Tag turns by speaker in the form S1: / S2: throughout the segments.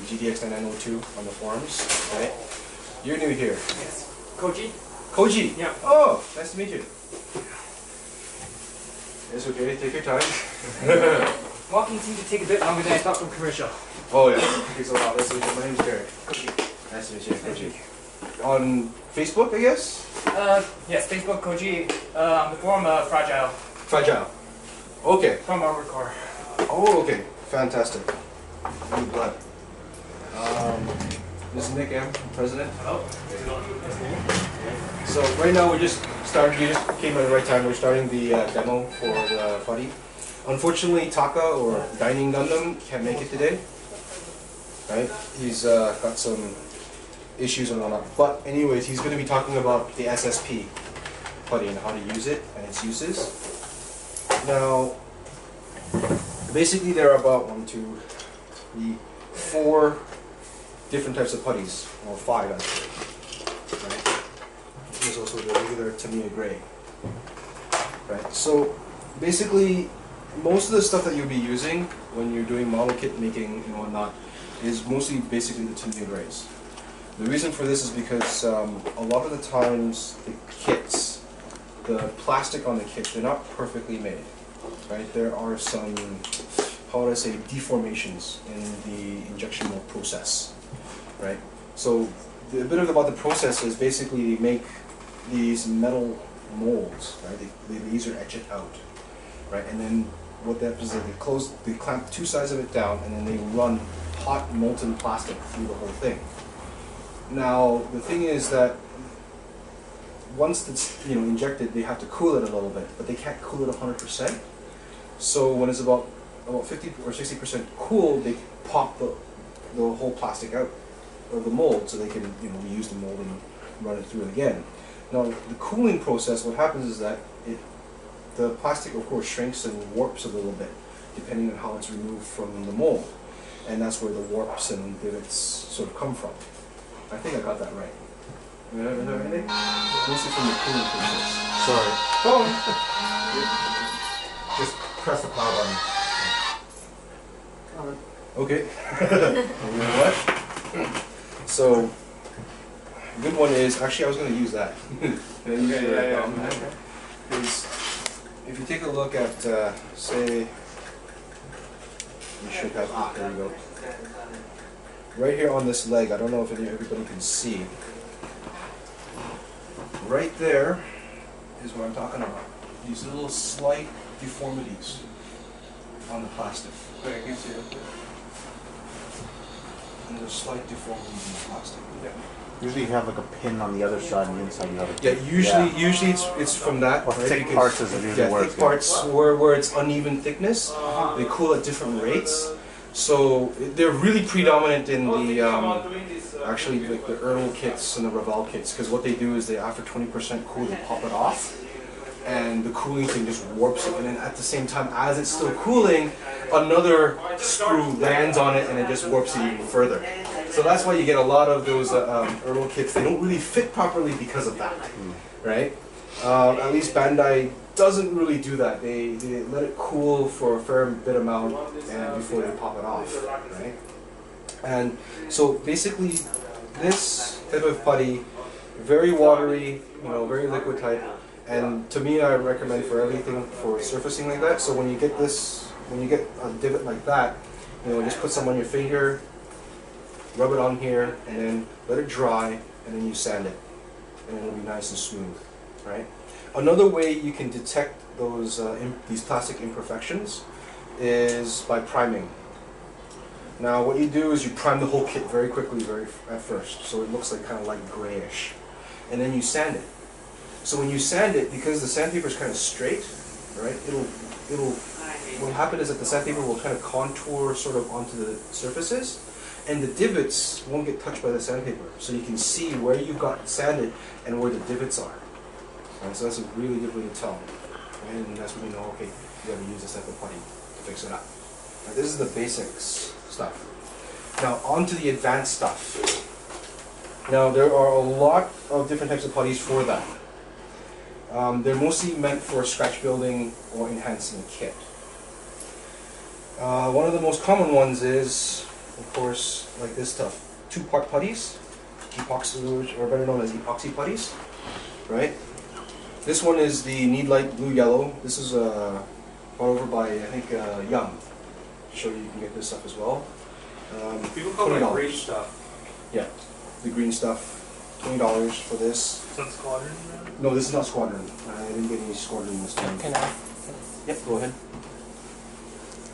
S1: GDX9902 on the forums, right? You're new here.
S2: Yes. Koji?
S1: Koji?
S2: Yeah.
S1: Oh, nice to meet you. It's okay, take your time.
S2: Walking seemed to take a bit longer than I thought from commercial.
S1: Oh yeah, it takes a while. Nice to meet you. My name's Derek. Koji. Nice to meet you, Koji. On Facebook, I guess?
S2: Yes, Facebook, Koji. The forum, Fragile.
S1: Fragile. Okay.
S2: From Armored Core.
S1: Oh, okay. Fantastic. I'm glad. This is Nick M, President.
S2: Hello.
S1: So right now we're just starting, you just came at the right time, we're starting the demo for the Putty. Unfortunately, Taka, or Dining Gundam, can't make it today. Right? He's got some issues and whatnot. But anyways, he's going to be talking about the SSP Putty and how to use it and its uses. Now, basically there are about 4 different types of putties, or 5 actually. Right? There's also the regular Tamiya Gray. Right? So basically, most of the stuff that you'll be using when you're doing model kit making and whatnot is mostly basically the Tamiya Grays. The reason for this is because a lot of the times the kits, the plastic on the kit, they're not perfectly made. Right? There are some, how would I say, deformations in the injection mold process. Right? So a bit about the process is basically they make these metal molds. Right? They laser etch it out. Right? And then what that is, they clamp 2 sides of it down, and then they run hot molten plastic through the whole thing. Now the thing is that once it's injected, they have to cool it a little bit, but they can't cool it 100%. So when it's about 50 or 60% cool, they pop the whole plastic out of the mold, so they can reuse the mold and run it through again. Now the cooling process, what happens is that the plastic of course shrinks and warps a little bit depending on how it's removed from the mold, and that's where the warps and divots sort of come from. I think I got that right. Is there anything? Mostly from the cooling process.
S3: Sorry.
S1: Oh.
S3: Just press the power button.
S1: Okay. You know what? So, good one is, actually I was going to use that.
S2: Yeah.
S1: Is, if you take a look at, say, you should have, there we go. Right here on this leg, I don't know if everybody can see. Right there is what I'm talking about. These little slight deformities on the plastic.
S2: Wait, I can see it.
S1: And there's slight deformities in the plastic.
S2: Yeah.
S3: Usually you have like a pin on the other side and the inside you have a
S1: Yeah,
S3: pin.
S1: usually it's from that.
S3: Well,
S1: right?
S3: thick
S1: Because,
S3: parts is usually worse.
S1: Thick parts where it's uneven thickness, they cool at different rates. So they're really predominant in the actually like the Ertl kits and the Ravel kits, because what they do is they, after 20% cool, they pop it off, and the cooling thing just warps it, and then at the same time as it's still cooling, another screw lands on it and it just warps it even further. So that's why you get a lot of those Ertl kits. They don't really fit properly because of that, right? At least Bandai doesn't really do that. They let it cool for a fair bit amount and before they pop it off, right? And so basically this type of putty, very watery, very liquid type, and to me I recommend for everything for surfacing like that. So when you get this, when you get a divot like that, just put some on your finger, rub it on here, and then let it dry, and then you sand it, and it'll be nice and smooth, right? Another way you can detect those these plastic imperfections is by priming. Now what you do is you prime the whole kit very quickly, at first, so it looks like kind of like grayish, and then you sand it. So when you sand it, because the sandpaper is kind of straight, right? What will happen is that the sandpaper will kind of contour sort of onto the surfaces, and the divots won't get touched by the sandpaper, so you can see where you've got sanded and where the divots are. Right, so that's a really good way to tell, and that's when you know, okay, you got to use this type of putty to fix it up. Now, this is the basics stuff. Now on to the advanced stuff. Now there are a lot of different types of putties for that. They're mostly meant for scratch building or enhancing a kit. One of the most common ones is of course, like this stuff. 2-part putties, epoxy, or better known as epoxy putties, right? This one is the Need Light Blue Yellow. This is brought over by, I think, Young. Show you can get this stuff as well.
S4: People call it green stuff.
S1: Yeah, the green stuff. $20 for this.
S4: Is that Squadron?
S1: No, this is not Squadron. I didn't get any Squadron this time.
S2: Can I?
S1: Yep, go ahead.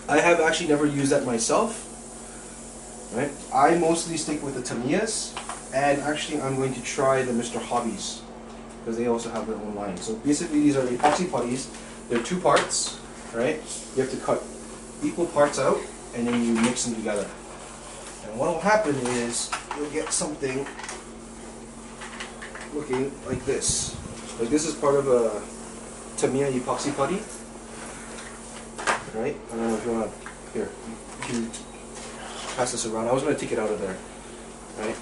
S1: I have actually never used that myself. Right? I mostly stick with the Tamiyas, and actually I'm going to try the Mr. Hobbies, because they also have their own line. So basically these are epoxy putties. They're 2 parts, right? You have to cut equal parts out, and then you mix them together. And what will happen is you'll get something looking like this. Like this is part of a Tamiya epoxy putty, right? I don't know if you want to, here, you can pass this around. I was going to take it out of there, right?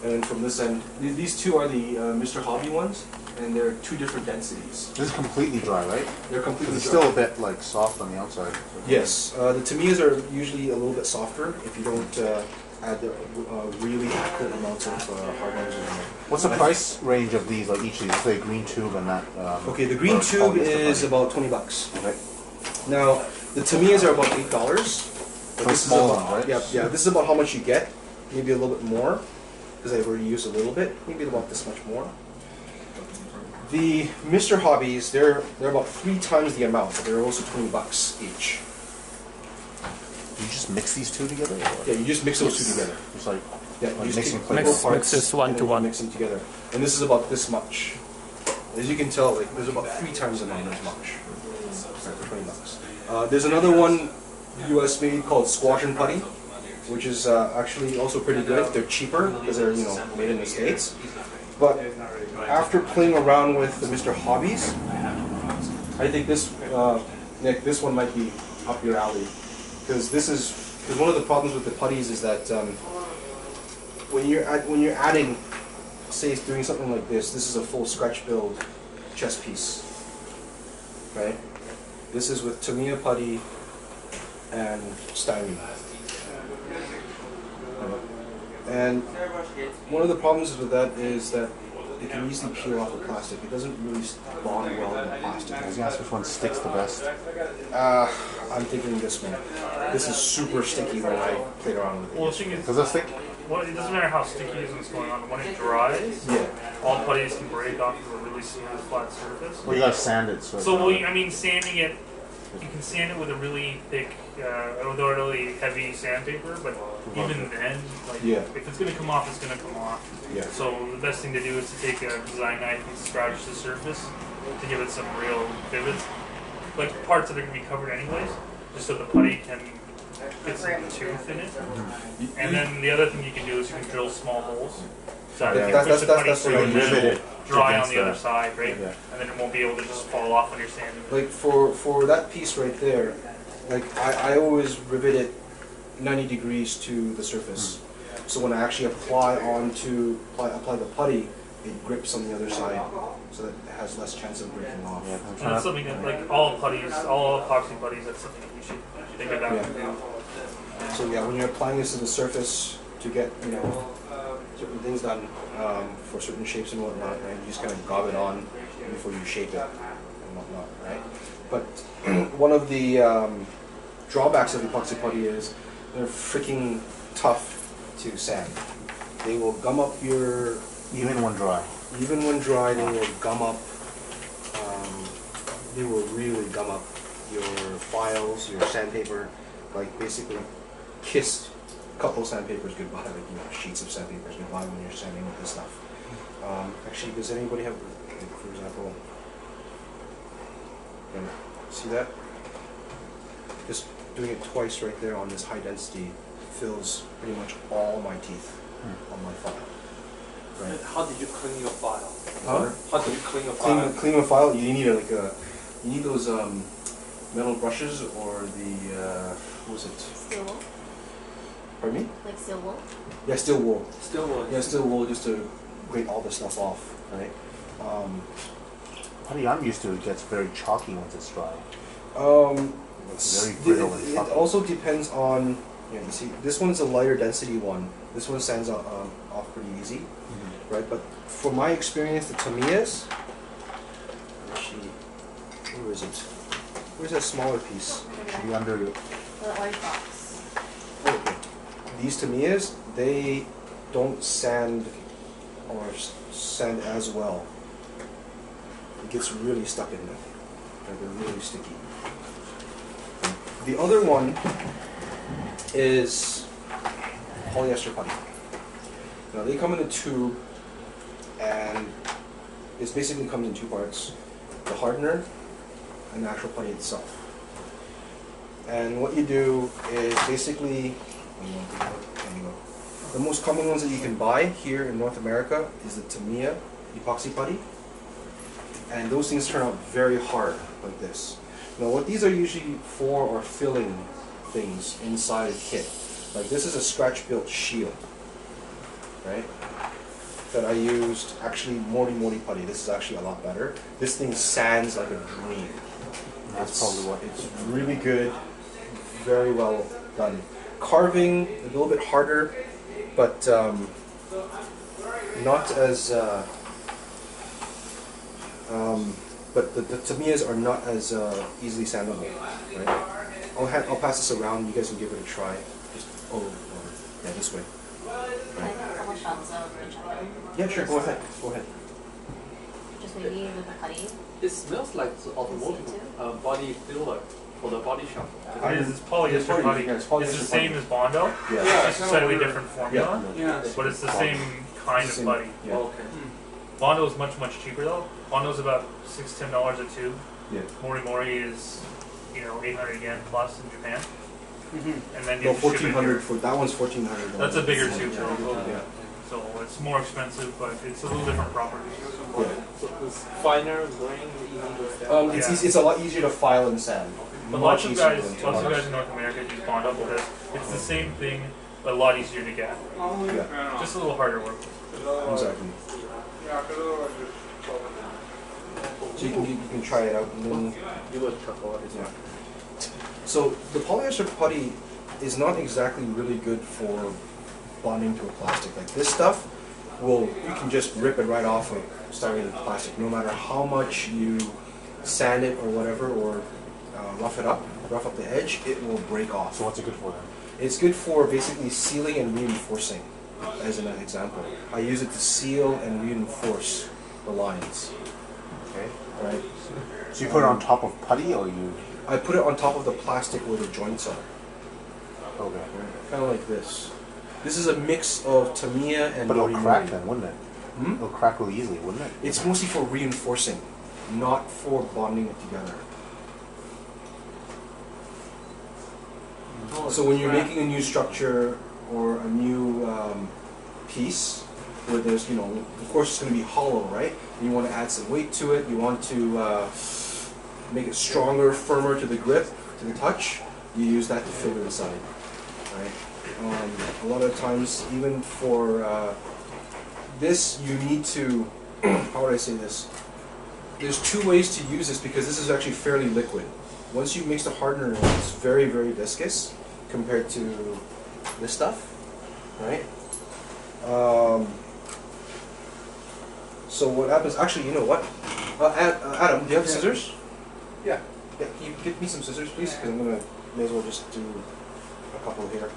S1: And then from this end, these 2 are the Mr. Hobby ones, and they're 2 different densities.
S3: This is completely dry, right?
S1: They're completely
S3: It's
S1: dry.
S3: still a bit like soft on the outside.
S1: Yes, the Tamiyas are usually a little bit softer if you don't add the really accurate amounts of hardness in there.
S3: What's the price range of these? Like each of these, say green tube and that.
S1: Okay, the green tube is about $20.
S3: Okay.
S1: Now, the Tamiyas are about $8.
S3: For
S1: This is
S3: small
S1: about,
S3: ones, right?
S1: yeah, this is about how much you get. Maybe a little bit more, because I've already used a little bit. Maybe about this much more. The Mr. Hobbies, they're about 3 times the amount, but they're also $20 each.
S3: You just mix these 2 together? Or?
S1: Yeah, you just mix those 2 together.
S3: It's like,
S1: Yeah,
S3: like
S1: you just
S3: mixing
S1: take
S3: flavor.
S1: equal parts
S2: Mix this 1
S1: and
S2: to
S1: then
S2: 1.
S1: Mix them together, and this is about this much. As you can tell, like there's about 3 times the amount as much. Right, for $20. There's another one, U.S. made, called Squadron Putty, which is actually also pretty good. They're cheaper because they're made in the States. But after playing around with the Mr. Hobbies, I think this Nick, this one might be up your alley, because one of the problems with the putties is that when you're adding, say, doing something like this is a full scratch build chess piece, right? This is with Tamiya putty and styrene. And one of the problems with that is that it can easily peel off the plastic. It doesn't really bond well in the plastic.
S3: I was gonna ask which one sticks the best.
S1: I'm thinking this one. This is super sticky when I played around with it.
S4: Well, the thing is,
S3: Because that's thick.
S4: well, it doesn't matter how sticky it is when it's going on. When it dries,
S1: Yeah.
S4: all putties can break off of a really smooth, flat surface.
S3: Well, you gotta sand it.
S4: So, well, I mean, sanding it, you can sand it with a really thick, with a really heavy sandpaper, but even then, like,
S1: Yeah.
S4: if it's going to come off, it's going to come off.
S1: Yeah.
S4: So the best thing to do is to take a design knife and scratch the surface to give it some real vivid, like parts that are going to be covered anyways, just so the putty can get some tooth in it. And then the other thing you can do is you can drill small holes. So
S1: Yeah,
S4: you
S1: that's-
S4: push the
S1: that's-
S4: putty
S1: that's what
S4: through
S1: I
S4: and
S3: rivet
S4: it'll
S3: it
S4: dry on
S3: against
S4: the other
S3: the-
S4: side, right?
S3: Yeah.
S4: And then it won't be able to just fall off when you're sanding it.
S1: Like for that piece right there, like I always rivet it 90 degrees to the surface. So when I actually apply the putty, it grips on the other side, so that it has less chance of breaking off.
S3: Yeah, I'm
S4: And
S3: trying
S4: that's
S3: to,
S4: something that, like, all putties, all epoxy putties, that's something that you should think about.
S1: Yeah. So yeah, when you're applying this to the surface to get certain things done for certain shapes and whatnot, right? You just kind of gob it on before you shape it and whatnot, right? But one of the drawbacks of epoxy putty is they're freaking tough to sand. They will gum up your,
S3: even when dry.
S1: even when dry, they will gum up. They will really gum up your files, your sandpaper, like basically kiss a couple sandpapers goodbye, like sheets of sandpapers goodbye when you're sanding with this stuff. Actually, does anybody have, like, for example, see that? Just doing it twice right there on this high density fills pretty much all my teeth on my file. Right.
S4: How did you clean your file?
S1: Huh?
S4: How did you clean your file?
S1: Clean a file. You need you need those metal brushes or the what was it?
S5: Steel wool?
S1: Pardon me?
S5: Like steel wool?
S1: Yeah, steel wool.
S4: Still was.
S1: Yeah, steel wool just to grate all the stuff off, right?
S3: Putty I'm used to, it gets very chalky once it's dry.
S1: Um,
S3: It's very brittle and
S1: it
S3: chalky.
S1: also depends on Yeah, you see, this one's a lighter density one. This one sands off pretty easy, right? But for my experience, the Tamiyas, actually, where is it? Where's that smaller piece?
S3: Maybe under the...
S5: The orange box.
S1: Oh, okay. These Tamiyas, they don't sand or sand as well. It gets really stuck in there. They're really sticky. The other one is polyester putty. Now they come in a tube, and it basically comes in two parts: the hardener and the actual putty itself. And what you do is basically, the most common ones that you can buy here in North America is the Tamiya epoxy putty, and those things turn out very hard like this. Now what these are usually for are filling things inside a kit. Like this is a scratch-built shield, right? That I used actually Modi putty. This is actually a lot better. This thing sands like a dream.
S3: That's probably what...
S1: It's really good, very well done. Carving a little bit harder, but not as. But the Tamiyas are not as easily sandable, right? I'll pass this around. You guys can give it a try. Just yeah, this way.
S5: Like a couple shots of each other.
S1: Yeah, sure. Go ahead. Go ahead.
S5: Just maybe with the putty.
S6: It smells like the automotive body filler for the body shop.
S4: It is polyester putty.
S1: Yeah,
S4: It's
S1: polyester
S4: the
S1: putty.
S4: same as Bondo.
S1: Yeah.
S4: It's a slightly different formula,
S6: Yeah.
S4: but it's the same kind of
S1: Same-
S4: putty.
S1: Yeah.
S6: Okay.
S4: Bondo is much cheaper though. Bondo's about $6-10 a tube.
S1: Yeah.
S4: Mori is, 800 yen plus in Japan. And then you
S1: No,
S4: have to ship it
S1: 1400
S4: here.
S1: for that one's 1400.
S4: That's a bigger tube
S1: Yeah.
S4: though.
S1: Yeah.
S4: So it's more expensive, but it's a little different properties.
S1: Yeah.
S6: So it's finer, grain, easy to
S1: It's, it's a lot easier to file and sand.
S4: But
S1: Much
S4: lots of
S1: easier
S4: guys,
S1: than
S4: lots of
S1: to-
S4: guys in North America use Bondo because it's the same thing, but a lot easier to get.
S1: Yeah,
S4: Just a little harder work.
S1: exactly. So you can try it out. And then,
S6: You would chocolate.
S1: yeah. So the polyester putty is not exactly really good for bonding to a plastic. Like this stuff, you can just rip it right off of styrene plastic, no matter how much you sand it or whatever, or rough up the edge, it will break off.
S3: So what's it good for then?
S1: It's good for basically sealing and reinforcing, as an example. I use it to seal and reinforce the lines.
S3: Okay.
S1: Right?
S3: So you put it on top of putty, or you...
S1: I put it on top of the plastic where the joints are.
S3: Okay.
S1: Kind of like this. This is a mix of Tamiya and
S3: But it'll
S1: Mori
S3: crack
S1: Mori.
S3: then, wouldn't it?
S1: Hmm?
S3: It'll crack really easily, wouldn't it?
S1: It's mostly for reinforcing, not for bonding it together. So when you're making a new structure or a new piece, where there's, of course it's going to be hollow, right? And you want to add some weight to it, you want to make it stronger, firmer to the grip, to the touch, you use that to fill it inside, right? A lot of times, even for this, you need to, how would I say this? There's two ways to use this because this is actually fairly liquid. Once you mix the hardener in, it's very, very viscous compared to this stuff, right? So what happens, actually, you know what? Adam, do you have scissors?
S6: Yeah.
S1: Yeah, can you get me some scissors, please? Because may as well just do a couple here.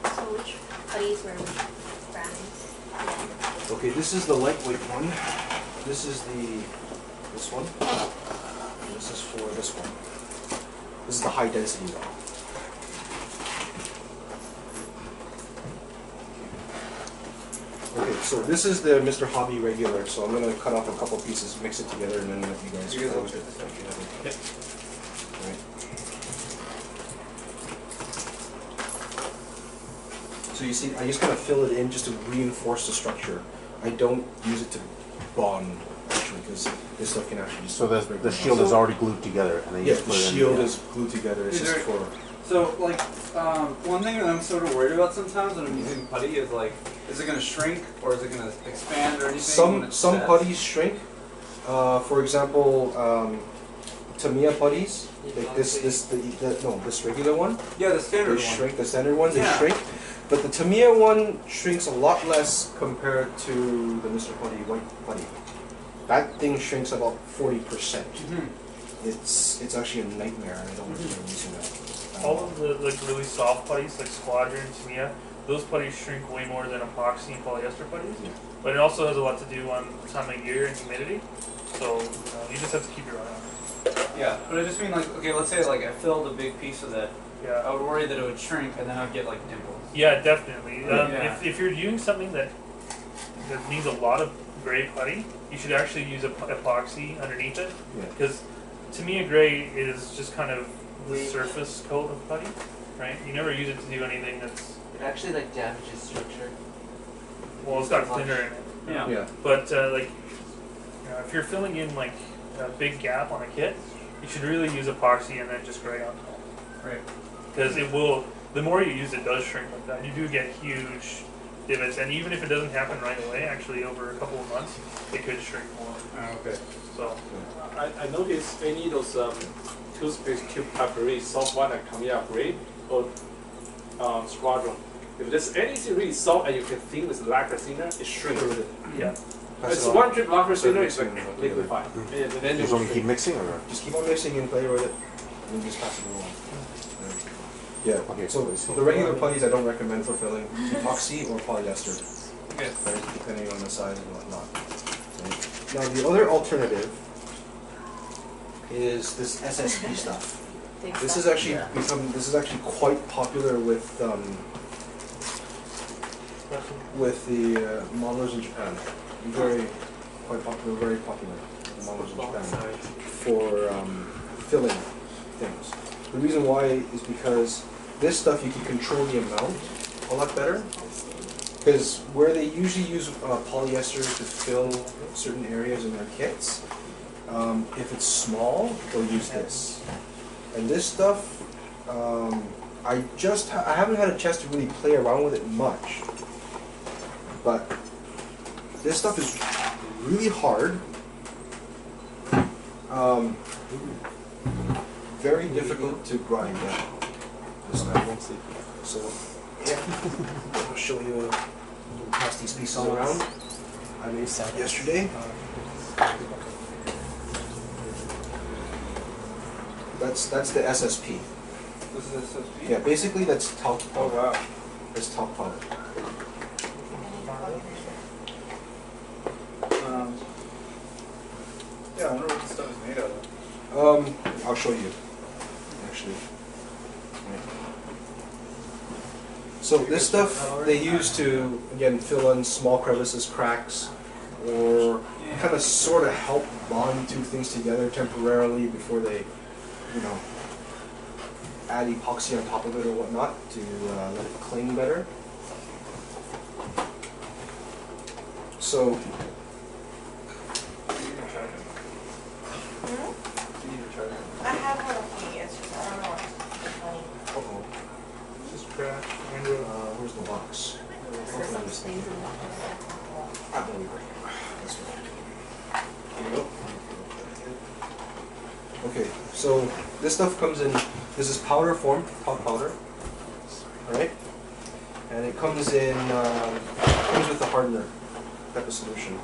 S5: So which putties were which brands?
S1: Okay, this is the lightweight one. This is this one. And this is for this one. This is the high density one. Okay, so this is the Mr. Hobby regular. So I'm going to cut off a couple pieces, mix it together, and then let you guys close it. Yep. Right. So you see, I just kind of fill it in just to reinforce the structure. I don't use it to bond, actually, because this stuff can actually just...
S3: So the shield is already glued together, and then you
S1: Yeah,
S3: just
S1: the
S3: put it in.
S1: shield is glued together. It's just for...
S7: So, like, one thing that I'm sort of worried about sometimes when I'm using putty is, like, is it going to shrink or is it going to expand or anything? when
S1: Some
S7: it's set?
S1: putties shrink. For example, Tamiya putties, like this regular one,
S7: Yeah, the standard
S1: they
S7: one.
S1: shrink. The standard ones, they
S7: Yeah.
S1: shrink. But the Tamiya one shrinks a lot less compared to the Mr. Putty white putty. That thing shrinks about 40%.
S7: Mhm.
S1: It's actually a nightmare, and I don't recommend using that.
S4: All of the like really soft putties, like Squadron, Tamiya, those putties shrink way more than epoxy and polyester putties.
S1: Yeah.
S4: But it also has a lot to do on time of year and humidity. So you just have to keep your eye on it.
S7: Yeah, but I just mean like, okay, let's say like I filled a big piece of it. I
S4: Yeah.
S7: would worry that it would shrink and then I'd get like dimples.
S4: Yeah, definitely.
S7: Yeah.
S4: If you're doing something that needs a lot of gray putty, you should actually use epoxy underneath it.
S1: Yeah.
S4: Because Tamiya gray is just kind of the surface coat of putty, right? You never use it to do anything that's
S6: It actually like damages structure.
S4: well, it's got thinner in it.
S7: Yeah.
S1: Yeah.
S4: But like, if you're filling in like a big gap on a kit, you should really use epoxy and then just gray on top.
S7: Right.
S4: Because it will. The more you use it, does shrink like that. You do get huge divots, and even if it doesn't happen right away, actually over a couple of months, it could shrink more.
S7: Oh, okay.
S4: So
S8: I noticed any of those toothpaste tube type really soft one like Tamiya grade or Squadron. If there's anything really soft and you can thin with lacquer thinner, it shrinks.
S4: yeah,
S8: It's one drip lacquer thinner, it's like liquefied. And then
S3: Just want to keep mixing, or
S1: Just keep on mixing and play with it, and just pass it along. Yeah.
S3: Okay,
S1: So
S3: so-
S1: the regular putties I don't recommend for filling epoxy or polyester,
S7: Okay.
S1: right, depending on the size and whatnot. Right. Now the other alternative is this SSP stuff.
S5: Big
S1: This
S5: stuff.
S1: is actually this is actually quite popular with the modelers in Japan. Quite popular, very popular with modelers in Japan for filling things. The reason why is because this stuff you can control the amount a lot better. Because where they usually use polyester to fill certain areas in their kits, if it's small, they'll use this. And this stuff, I haven't had a chance to really play around with it much. But this stuff is really hard. Very difficult to grind down. This stuff. So, yeah, I'll show you. Pass these pieces around. I made some yesterday. That's the SSP.
S7: This is SSP?
S1: Yeah, basically that's talc
S7: Oh,
S1: powder.
S7: wow.
S1: That's talc powder.
S7: Yeah, I wonder what this stuff is made out of.
S1: I'll show you. Actually. Right. So this stuff they use to again fill in small crevices, cracks, or kind of sort of help bond two things together temporarily before they, add epoxy on top of it or whatnot to let it cling better. So
S9: I have one of me, it's just, I don't know what's funny.
S1: uh-oh.
S4: just trash. And
S1: Where's the box?
S5: There's some things in there.
S1: Ah, there we go. This one. Here we go. Okay, so this stuff comes in, this is powder form, talc powder, alright? And it comes in, comes with the hardener type of solution,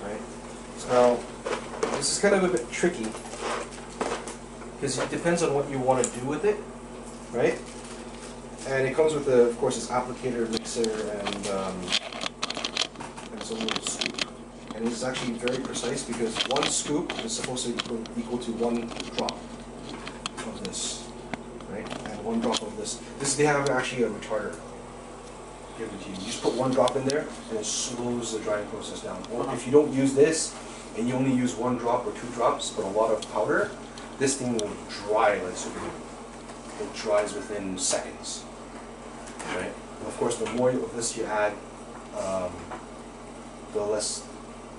S1: right? So this is kind of a bit tricky, because it depends on what you want to do with it, right? And it comes with, of course, this applicator, mixer, and some little scoop. And it's actually very precise because one scoop is supposed to equal to one drop of this, right? And one drop of this. They have actually a retarder given to you. You just put one drop in there and it slows the drying process down. Or if you don't use this and you only use one drop or two drops but a lot of powder, this thing will dry like super glue. It dries within seconds, right? And of course, the more of this you add,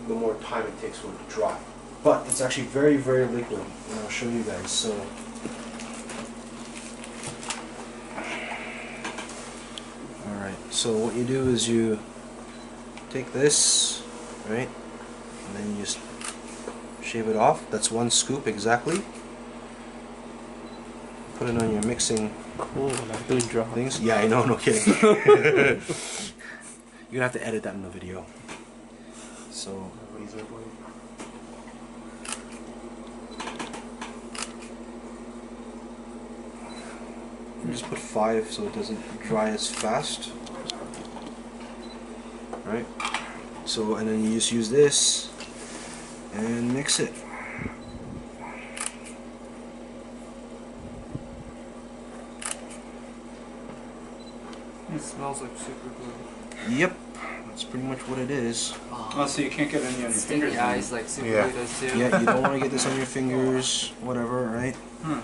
S1: the more time it takes for it to dry. But it's actually very, very liquid, and I'll show you guys. So, alright, so what you do is you take this, right, and then you just shave it off. That's 1 scoop exactly. Put it on your mixing
S6: Cool, like doing draw.
S1: things. Yeah, I know, no kidding. You're gonna have to edit that in the video. So,
S3: Razor blade.
S1: you just put 5 so it doesn't dry as fast. Right? So, and then you just use this and mix it.
S2: It smells like super glue.
S1: Yep, that's pretty much what it is.
S7: Oh, so you can't get any on your
S2: Stinky
S7: fingers.
S2: eyes like super
S3: Yeah.
S2: glue does too.
S1: Yeah, you don't want to get this on your fingers, whatever, right?
S7: Hmm.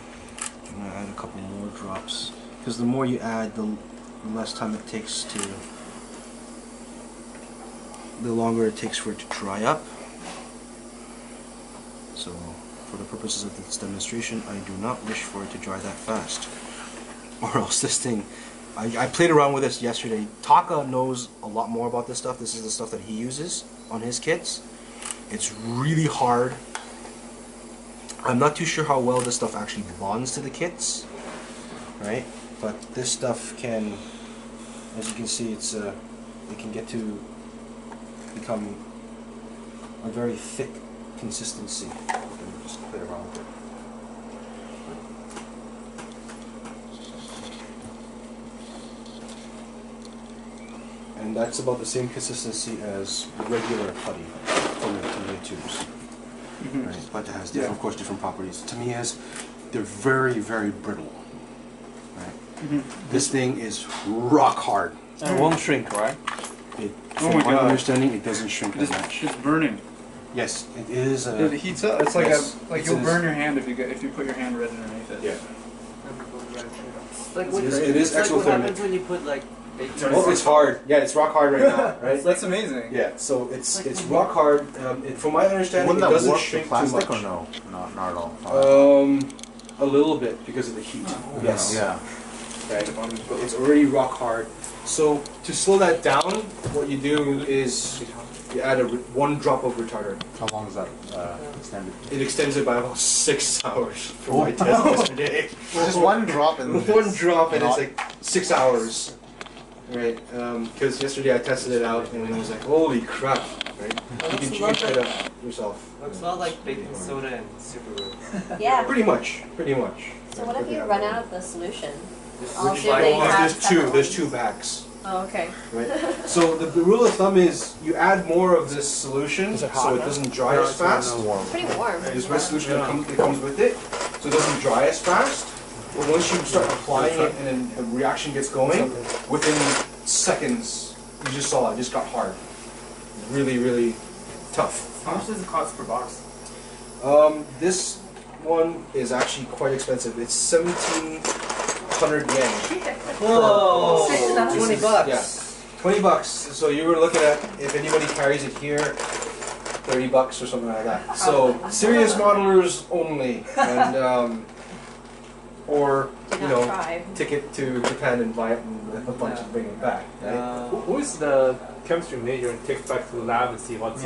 S1: I'm gonna add a couple more drops because the more you add, the less time it takes to, the longer it takes for it to dry up. So, for the purposes of this demonstration, I do not wish for it to dry that fast, or else this thing. I played around with this yesterday. Taka knows a lot more about this stuff. This is the stuff that he uses on his kits. It's really hard. I'm not too sure how well this stuff actually bonds to the kits, right? But this stuff can, as you can see, it can get to become a very thick consistency. Let me just play around with it. And that's about the same consistency as regular putty from the tubes. Right? But it has, different, of course, different properties. To me, they're very, very brittle. Right? This thing is rock hard.
S6: And it won't shrink, right?
S1: From
S7: my
S1: my
S7: God.
S1: understanding, it doesn't shrink as much.
S7: It's burning.
S1: Yes, it is.
S7: It heats up. It's like
S1: yes,
S7: like
S1: it
S7: you'll
S1: is.
S7: burn your hand if you put your hand right underneath it.
S1: Yeah.
S6: Like
S1: It is
S6: like what
S1: exothermic.
S6: happens when you put like baking
S1: Oh, it's hard. Yeah, it's rock hard right now, right?
S7: That's amazing.
S1: Yeah, so it's rock hard. From my understanding,
S3: Wouldn't
S1: it
S3: that
S1: doesn't
S3: warp the
S1: shrink too
S3: plastic
S1: much.
S3: or no? Not at all.
S1: A little bit because of the heat. Yes.
S3: Yeah.
S1: Right. But it's already rock hard. So to slow that down, what you do is you add 1 drop of retarder.
S3: How long is that extended?
S1: It extends it by about 6 hours for my test yesterday.
S3: Just 1 drop and
S1: 1 drop and it's like 6 hours. Right, because yesterday I tested it out and it was like, holy crap, right? You can try it out yourself.
S6: Looks a lot like baking soda and super glue.
S5: Yeah.
S1: Pretty much.
S5: So what if you run out of the solution?
S6: Just
S5: Oh,
S6: which
S5: do
S6: like-
S5: they have
S1: There's
S5: separate
S1: two
S5: ones?
S1: bags,
S5: Oh, okay.
S1: right? So the rule of thumb is you add more of this solution so it doesn't dry as fast.
S5: Pretty warm.
S1: There's red solution that comes with it, so it doesn't dry as fast. But once you start applying it and then a reaction gets going, within seconds, you just saw it just got hard. Really, really tough.
S2: How much does it cost per box?
S1: This one is actually quite expensive. It's 1,700 yen.
S6: Whoa!
S5: $20.
S6: 20 bucks.
S1: Yeah, 20 bucks. So you were looking at, if anybody carries it here, 30 bucks or something like that. So serious modelers only, and or
S5: Did
S1: you
S5: not
S1: know,
S5: try.
S1: ticket to Japan and buy it and a bunch and bring it back. Right?
S8: Who is the chemistry major and takes back to the lab and see what's